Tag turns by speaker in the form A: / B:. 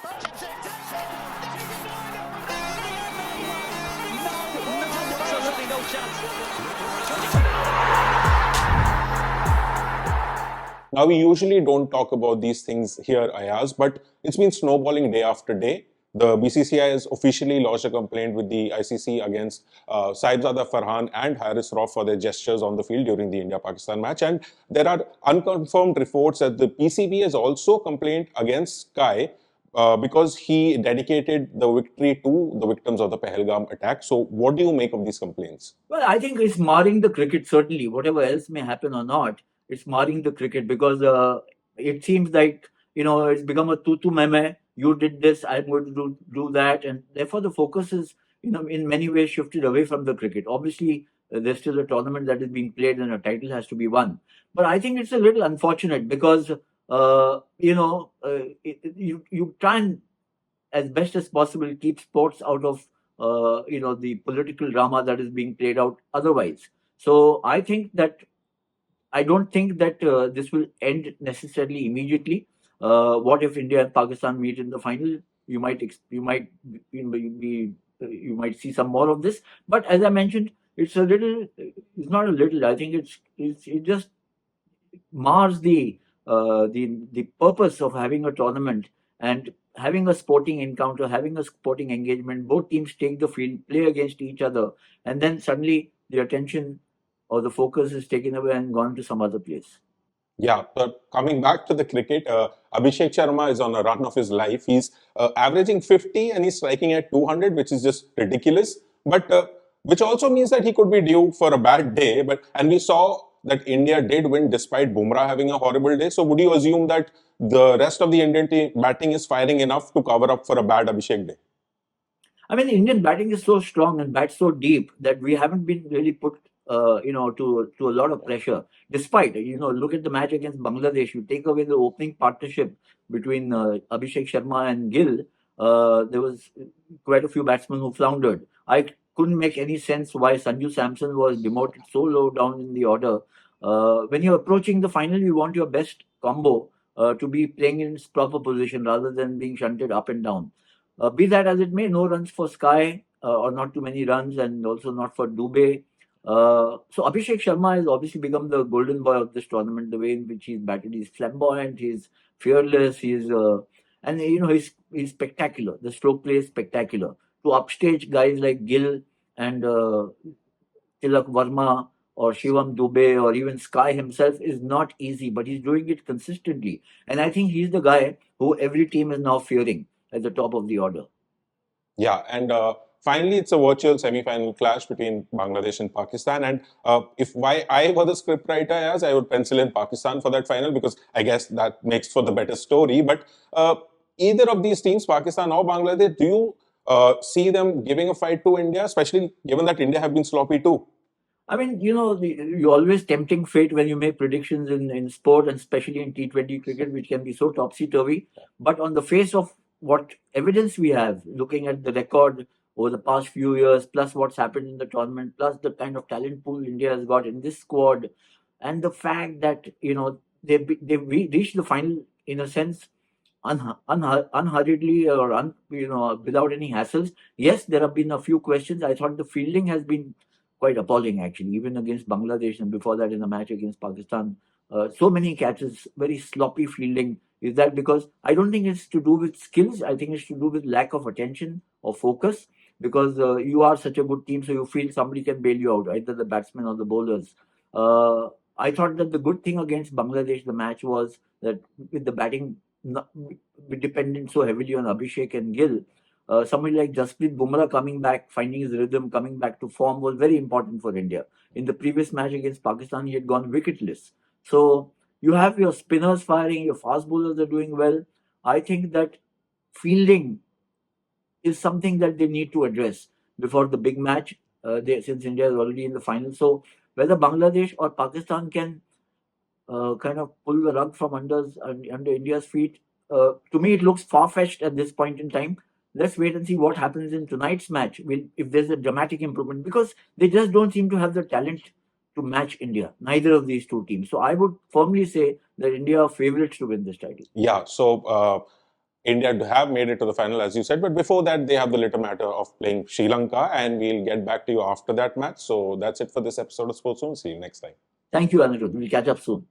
A: Absolutely no chance.
B: Now, we usually don't talk about these things here, Ayaz, but it's been snowballing day after day. The BCCI has officially lodged a complaint with the ICC against Saibzada Farhan and Haris Rauf for their gestures on the field during the India-Pakistan match. And there are unconfirmed reports that the PCB has also complained against Sky because he dedicated the victory to the victims of the Pahalgam attack. So what do you make of these complaints?
C: Well, I think it's marring the cricket, certainly. Whatever else may happen or not, it's marring the cricket because it seems like, it's become a tutu meme. You did this, I'm going to do that. And therefore, the focus is, in many ways shifted away from the cricket. Obviously, there's still a tournament that is being played and a title has to be won. But I think it's a little unfortunate because, you try and, as best as possible, keep sports out of the political drama that is being played out otherwise. So I don't think that this will end necessarily immediately. What if India and Pakistan meet in the final? You might see some more of this. But as I mentioned, it's not a little. I think it just mars the purpose of having a tournament and having a sporting encounter, having a sporting engagement. Both teams take the field, play against each other, and then suddenly the attention or the focus is taken away and gone to some other place.
B: Yeah, but coming back to the cricket, Abhishek Sharma is on a run of his life. He's averaging 50 and he's striking at 200, which is just ridiculous. But which also means that he could be due for a bad day. And we saw that India did win despite Bumrah having a horrible day. So would you assume that the rest of the Indian team batting is firing enough to cover up for a bad Abhishek day?
C: I mean, Indian batting is so strong and bats so deep that we haven't been really put, to a lot of pressure. Despite, look at the match against Bangladesh. You take away the opening partnership between Abhishek Sharma and Gill. There was quite a few batsmen who floundered. I couldn't make any sense why Sanju Samson was demoted so low down in the order. When you're approaching the final, you want your best combo to be playing in its proper position rather than being shunted up and down. Be that as it may, no runs for Sky or not too many runs, and also not for Dubey. So Abhishek Sharma has obviously become the golden boy of this tournament. The way in which he's batted, he's flamboyant, he's fearless, he's spectacular. The stroke play is spectacular. To upstage guys like Gill and Tilak Verma or Shivam Dubey or even Sky himself is not easy, but he's doing it consistently. And I think he's the guy who every team is now fearing at the top of the order.
B: Yeah, and finally, it's a virtual semi-final clash between Bangladesh and Pakistan. And if I were the scriptwriter, as I would pencil in Pakistan for that final because I guess that makes for the better story. But either of these teams, Pakistan or Bangladesh, do you see them giving a fight to India, especially given that India have been sloppy too?
C: I mean, you're always tempting fate when you make predictions in sport, and especially in T20 cricket, which can be so topsy-turvy. But on the face of what evidence we have, looking at the record over the past few years, plus what's happened in the tournament, plus the kind of talent pool India has got in this squad, and the fact that, they've reached the final, in a sense, unhurriedly or without any hassles. Yes, there have been a few questions. I thought the fielding has been quite appalling, actually, even against Bangladesh and before that in the match against Pakistan. So many catches, very sloppy fielding. Is that because I don't think it's to do with skills? I think it's to do with lack of attention or focus because you are such a good team, so you feel somebody can bail you out, either the batsmen or the bowlers. I thought that the good thing against Bangladesh, the match, was that with the batting dependent so heavily on Abhishek and Gill, somebody like Jasprit Bumrah coming back, finding his rhythm, coming back to form was very important for India. In the previous match against Pakistan, he had gone wicketless. So you have your spinners firing, your fast bowlers are doing well. I think that fielding is something that they need to address before the big match, since India is already in the final. So whether Bangladesh or Pakistan can kind of pull the rug from under India's feet, to me it looks far-fetched at this point in time. Let's wait and see what happens in tonight's match, if there's a dramatic improvement, because they just don't seem to have the talent to match India, neither of these two teams. So I would firmly say that India are favorites to win this title.
B: Yeah, so India have made it to the final, as you said. But before that, they have the little matter of playing Sri Lanka, and we'll get back to you after that match. So that's it for this episode of Sports Zone. See you next time.
C: Thank you, Anirudh. We'll catch up soon.